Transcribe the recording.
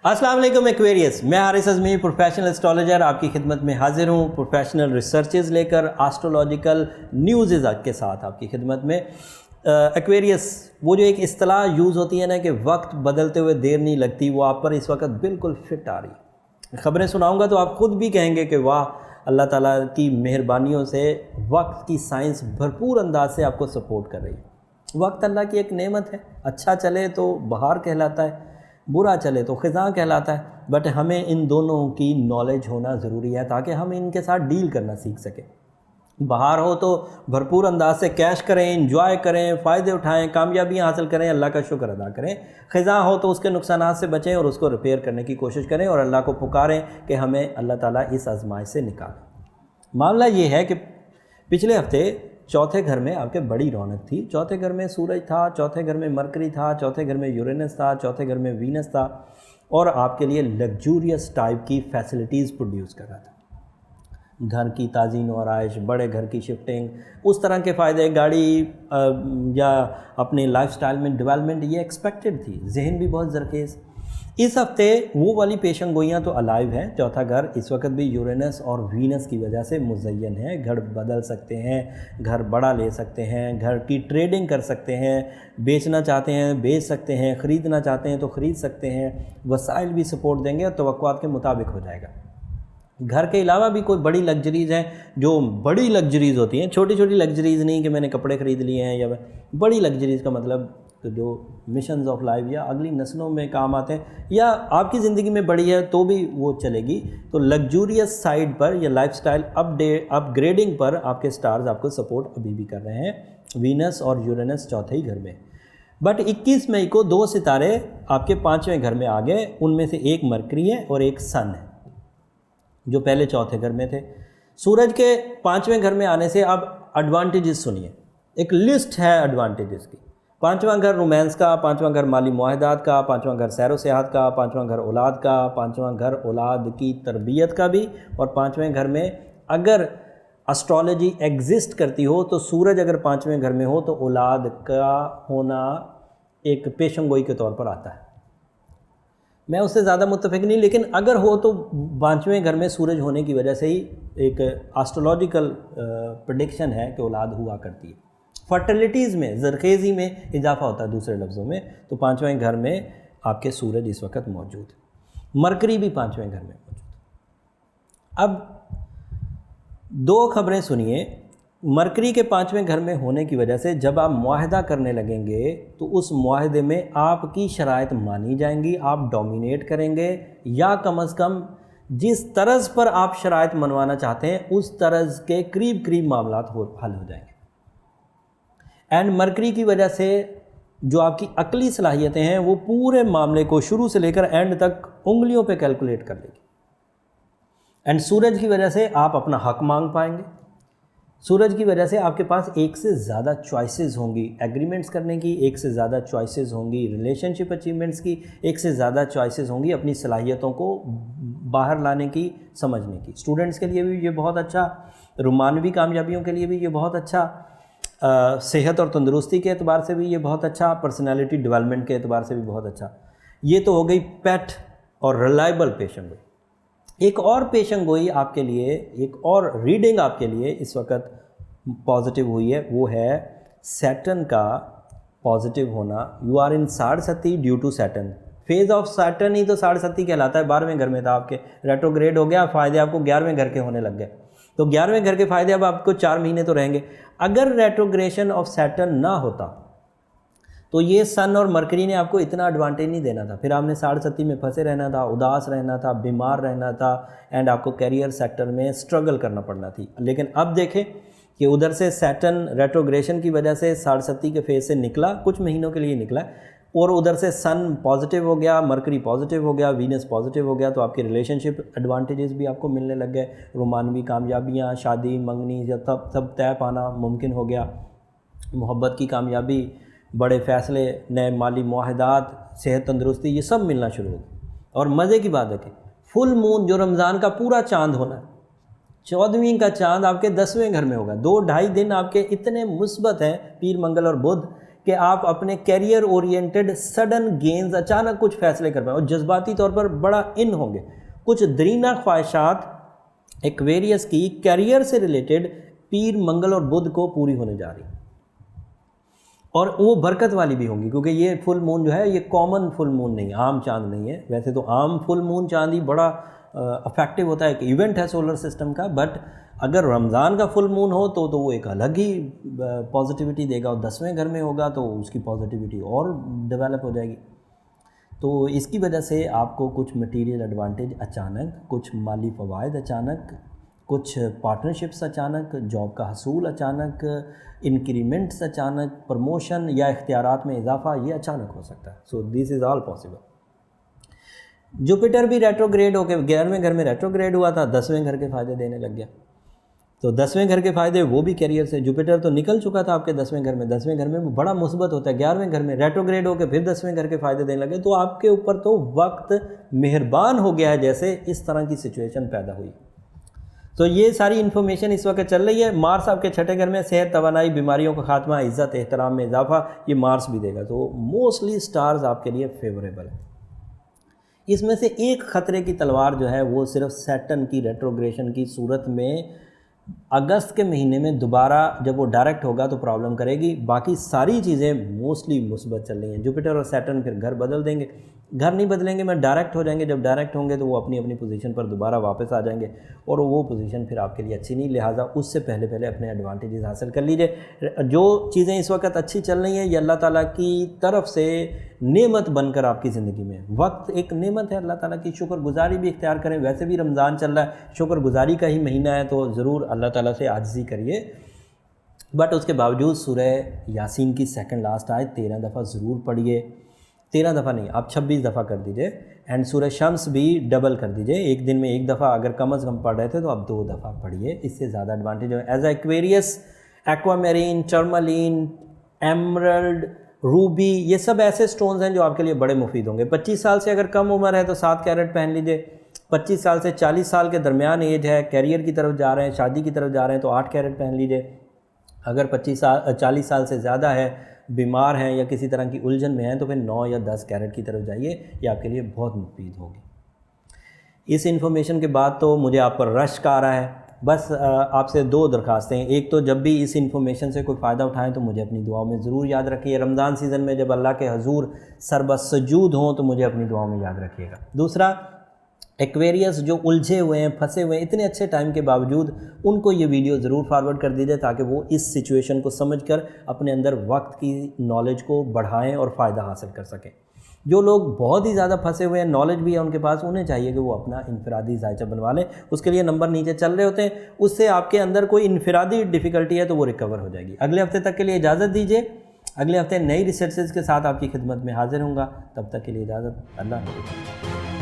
अस्सलाम वालेकुम एक्वेरियस, मैं हारिस अज़मी प्रोफेशनल एस्ट्रोलॉजर आपकी खिदमत में हाजिर हूँ प्रोफेशनल रिसर्चेज लेकर एस्ट्रोलॉजिकल न्यूज़ के साथ आपकी खिदमत में। एक्वेरियस वो जो एक इस्तिलाह यूज़ होती है ना कि वक्त बदलते हुए देर नहीं लगती, वो आप पर इस वक्त बिल्कुल फिट आ रही। खबरें सुनाऊंगा तो आप ख़ुद भी कहेंगे कि वाह, अल्लाह ताला की मेहरबानियों से वक्त की साइंस भरपूर अंदाज से आपको सपोर्ट कर रही है। वक्त अल्लाह की एक नेमत है, अच्छा चले तो बहार कहलाता है, बुरा चले तो ख़िज़ां कहलाता है। बट हमें इन दोनों की नॉलेज होना ज़रूरी है ताकि हम इनके साथ डील करना सीख सकें। बाहर हो तो भरपूर अंदाज से कैश करें, इंजॉय करें, फ़ायदे उठाएं, कामयाबियाँ हासिल करें, अल्लाह का शुक्र अदा करें। ख़िज़ां हो तो उसके नुकसानात से बचें और उसको रिपेयर करने की कोशिश करें और अल्लाह को पुकारें कि हमें अल्लाह ताला इस आज़माइश से निकाले। मामला ये है कि पिछले हफ्ते चौथे घर में आपके बड़ी रौनक थी। चौथे घर में सूरज था, चौथे घर में मरकरी था, चौथे घर में यूरेनस था, चौथे घर में वीनस था और आपके लिए लग्जूरियस टाइप की फैसिलिटीज़ प्रोड्यूस कर रहा था। घर की ताज़ीन और आयश, बड़े घर की शिफ्टिंग, उस तरह के फ़ायदे, गाड़ी या अपने लाइफस्टाइल में डेवलपमेंट, ये एक्सपेक्टेड थी। जहन भी बहुत ज़रखेज़। इस हफ्ते वो वाली पेशन गोइयाँ तो अलाइव हैं। चौथा घर इस वक्त भी यूरेनस और वीनस की वजह से मुज़य्यन है। घर बदल सकते हैं, घर बड़ा ले सकते हैं, घर की ट्रेडिंग कर सकते हैं, बेचना चाहते हैं बेच सकते हैं, ख़रीदना चाहते हैं तो ख़रीद सकते हैं। वसाइल भी सपोर्ट देंगे और तवक्कुआत के मुताबिक हो जाएगा। घर के अलावा भी कोई बड़ी लग्जरीज़ हैं, जो बड़ी लग्जरीज़ होती हैं, छोटी छोटी लग्जरीज़ नहीं कि मैंने कपड़े ख़रीद लिए हैं, या बड़ी लग्जरीज़ का मतलब तो जो मिशंस ऑफ लाइफ या अगली नस्लों में काम आते हैं या आपकी ज़िंदगी में बड़ी है तो भी वो चलेगी। तो लग्जूरियस साइड पर या लाइफस्टाइल अपग्रेडिंग पर आपके स्टार्स आपको सपोर्ट अभी भी कर रहे हैं। वीनस और यूरेनस चौथे ही घर में। बट 21 मई को 2 सितारे आपके 5वें घर में आ गए। उनमें से एक मरकरी है और एक सन है जो पहले चौथे घर में थे। सूरज के 5वें घर में आने से अब एडवांटेजेस सुनिए, एक लिस्ट है एडवांटेजेस की। 5वां घर रोमांस का, 5वां घर माली मुआहदात का, 5वां घर सैर व सियाहत का, 5वां घर औलाद का, 5वां घर औलाद की तरबियत का भी, और 5वें घर में अगर एस्ट्रोलॉजी एग्जिस्ट करती हो तो सूरज अगर 5वें घर में हो तो औलाद का होना एक पेशंगोई के तौर पर आता है। मैं उससे ज़्यादा मुत्तफिक नहीं, लेकिन अगर हो तो 5वें घर में सूरज होने की वजह से ही एक एस्ट्रोलॉजिकल प्रेडिक्शन है कि औलाद हुआ करती है। फर्टिलिटीज़ में, ज़रखेज़ी में इजाफा होता है दूसरे लफ्ज़ों में। तो 5वें घर में आपके सूरज इस वक्त मौजूद है। मरकरी भी 5वें घर में मौजूद है। अब 2 खबरें सुनिए। मरकरी के 5वें घर में होने की वजह से जब आप मुआहदा करने लगेंगे तो उस मुआहदे में आपकी शराइत मानी जाएंगी, आप डोमिनेट करेंगे, या कम अज़ कम जिस तर्ज़ पर आप शराइत मनवाना चाहते हैं उस तर्ज़ के करीब करीब मामलात हल हो जाएंगे। एंड मरकरी की वजह से जो आपकी अकली सलाहियतें हैं वो पूरे मामले को शुरू से लेकर एंड तक उंगलियों पे कैलकुलेट कर लेगी। एंड सूरज की वजह से आप अपना हक मांग पाएंगे। सूरज की वजह से आपके पास एक से ज़्यादा चॉइसेस होंगी एग्रीमेंट्स करने की, एक से ज़्यादा चॉइसेस होंगी रिलेशनशिप अचीवमेंट्स की, एक से ज़्यादा चॉइसेस होंगी अपनी सलाहियतों को बाहर लाने की, समझने की। स्टूडेंट्स के लिए भी ये बहुत अच्छा, रोमानवी कामयाबियों के लिए भी ये बहुत अच्छा, सेहत और तंदुरुस्ती के एतबार से भी ये बहुत अच्छा, पर्सनालिटी डेवलपमेंट के एतबार से भी बहुत अच्छा। ये तो हो गई पेट और रिलायबल पेशन गोई। एक और पेशन गोई आपके लिए, एक और रीडिंग आपके लिए इस वक्त पॉजिटिव हुई है, वो है सैटर्न का पॉजिटिव होना। You are in Sadesati due to Saturn. Phase of Saturn ही तो साढ़सती कहलाता है। 12वें घर में था आपके, रेट्रोग्रेड हो गया, फ़ायदे आपको 11वें घर के होने लग गए। तो 11वें घर के फ़ायदे अब आपको 4 महीने तो रहेंगे। अगर रेट्रोग्रेशन ऑफ सैटर्न ना होता तो ये सन और मरकरी ने आपको इतना एडवांटेज नहीं देना था। फिर आपने साढ़सती में फंसे रहना था, उदास रहना था, बीमार रहना था, एंड आपको कैरियर सेक्टर में स्ट्रगल करना पड़ना थी। लेकिन अब देखें कि उधर से सैटर्न रेट्रोग्रेशन की वजह से साढ़सती के फेज़ से निकला, कुछ महीनों के लिए निकला, और उधर से सन पॉजिटिव हो गया, मरकरी पॉजिटिव हो गया, वीनस पॉजिटिव हो गया। तो आपके रिलेशनशिप एडवांटेजेस भी आपको मिलने लग गए। रोमानवी कामयाबियाँ, शादी, मंगनी, जब सब तय पाना मुमकिन हो गया। मोहब्बत की कामयाबी, बड़े फ़ैसले, नए माली मुआहदात, सेहत तंदुरुस्ती, ये सब मिलना शुरू हो गया। और मज़े की बात है कि फुल मून जो रमज़ान का पूरा चाँद होना, 14वीं का चाँद आपके 10वें घर में होगा। 2-2.5 दिन आपके इतने मुस्बत हैं, पीर, मंगल और बुध, कि आप अपने कैरियर ओरिएंटेड सडन गेन्स, अचानक कुछ फैसले कर पाएँ और जज्बाती तौर पर बड़ा इन होंगे। कुछ दरीना ख्वाहिशात एक्वेरियस की कैरियर से रिलेटेड पीर, मंगल और बुध को पूरी होने जा रही, और वो बरकत वाली भी होंगी, क्योंकि ये फुल मून जो है ये कॉमन फुल मून नहीं है, आम चांद नहीं है। वैसे तो आम फुल मून चांद ही बड़ा अफेक्टिव होता है, एक इवेंट है सोलर सिस्टम का, बट अगर रमज़ान का फुल मून हो तो वो एक अलग ही पॉजिटिविटी देगा, और 10वें घर में होगा तो उसकी पॉजिटिविटी और डेवलप हो जाएगी। तो इसकी वजह से आपको कुछ मटेरियल एडवांटेज अचानक, कुछ माली फ़वाइद अचानक, कुछ पार्टनरशिप्स अचानक, जॉब का हसूल अचानक, इंक्रीमेंट्स अचानक, प्रमोशन या इख्तियारात में इजाफा, ये अचानक हो सकता है। So this is all possible. Jupiter भी रेट्रोग्रेड होकर 11वें घर में रेट्रोग्रेड हुआ था, 10वें घर के फ़ायदे देने लग गया। तो 10वें घर के फ़ायदे वो भी कैरियर से, जुपिटर तो निकल चुका था आपके 10वें घर में, 10वें घर में वो बड़ा मुस्बत होता है, 11वें घर में रेट्रोग्रेड होकर फिर 10वें घर के फ़ायदे देने लगे। तो आपके ऊपर तो वक्त मेहरबान हो गया है, जैसे इस तरह की सिचुएशन पैदा हुई। तो ये सारी इन्फॉर्मेशन इस वक्त चल रही है। मार्स आपके 6ठे घर में सेहत, तवानाई, बीमारियों का खात्मा, इज़्ज़त, एहतराम में इजाफा, ये मार्स भी देगा। तो मोस्टली स्टार्स आपके लिए फेवरेबल है। इसमें से एक ख़तरे की तलवार जो है वो सिर्फ सैटर्न की रेट्रोग्रेशन की सूरत में अगस्त के महीने में दोबारा जब वो डायरेक्ट होगा तो प्रॉब्लम करेगी। बाकी सारी चीज़ें मोस्टली मुस्बत चल रही हैं। जुपिटर और सैटर्न फिर घर बदल देंगे, घर नहीं बदलेंगे, मैं डायरेक्ट हो जाएंगे। जब डायरेक्ट होंगे तो वो अपनी अपनी पोजीशन पर दोबारा वापस आ जाएंगे, और वो पोजीशन फिर आपके लिए अच्छी नहीं, लिहाजा उससे पहले पहले अपने एडवांटेजेस हासिल कर लीजिए। जो चीज़ें इस वक्त अच्छी चल रही हैं ये अल्लाह ताला की तरफ से नेमत बनकर आपकी ज़िंदगी में, वक्त एक नेमत है अल्लाह ताला की, शुक्रगुजारी भी इख्तियार करें। वैसे भी रमज़ान चल रहा है, शुक्रगुजारी का ही महीना है, तो ज़रूर अल्लाह ताला से आजिज़ी करिए। बट उसके बावजूद सूरह यासीन की सेकंड लास्ट आयत 13 दफ़ा ज़रूर पढ़िए। 13 दफ़ा नहीं, आप 26 दफ़ा कर दीजिए। एंड सूरह शम्स भी डबल कर दीजिए, एक दिन में एक दफ़ा, अगर कम अज़ कम पढ़ रहे थे तो आप 2 दफ़ा पढ़िए, इससे ज़्यादा एडवांटेज है। एज एक्वेरियस, एक्वामेरीन, टर्मलीन, एमरल्ड, रूबी, ये सब ऐसे स्टोन्स हैं जो आपके लिए बड़े मुफीद होंगे। 25 साल से अगर कम उम्र है तो 7 कैरेट पहन लीजिए। 25 साल से 40 साल के दरमियान एज है, कैरियर की तरफ जा रहे हैं, शादी की तरफ जा रहे हैं, तो 8 कैरेट पहन लीजिए। अगर 40 साल से ज़्यादा है, बीमार हैं या किसी तरह की उलझन में हैं, तो फिर 9 या 10 कैरेट की तरफ जाइए, ये आपके लिए बहुत मुफीद होगी। इस इन्फॉर्मेशन के बाद तो मुझे आप पर रश्क आ रहा है। बस आपसे 2 दरखास्तें हैं। एक तो जब भी इस इन्फॉर्मेशन से कोई फ़ायदा उठाएं तो मुझे अपनी दुआओं में ज़रूर याद रखिए। रमज़ान सीज़न में जब अल्लाह के हजूर सरबसजूद हों तो मुझे अपनी दुआओं में याद रखिएगा। दूसरा, एक्वेरियस जो उलझे हुए हैं, फंसे हुए हैं, इतने अच्छे टाइम के बावजूद, उनको ये वीडियो ज़रूर फॉरवर्ड कर दीजिए ताकि वो इस सिचुएशन को समझकर अपने अंदर वक्त की नॉलेज को बढ़ाएं और फ़ायदा हासिल कर सकें। जो लोग बहुत ही ज़्यादा फंसे हुए हैं, नॉलेज भी है उनके पास, उन्हें चाहिए कि वो अपना इनफरादी जायचा बनवा लें। उसके लिए नंबर नीचे चल रहे होते हैं, उससे आपके अंदर कोई इनफरादी डिफ़िकल्टी है तो वो रिकवर हो जाएगी। अगले हफ्ते तक के लिए इजाज़त दीजिए। अगले हफ्ते नई रिसर्चेस के साथ आपकी खिदमत में हाजिर होऊंगा। तब तक के लिए इजाज़त, अल्लाह हाफ़िज़।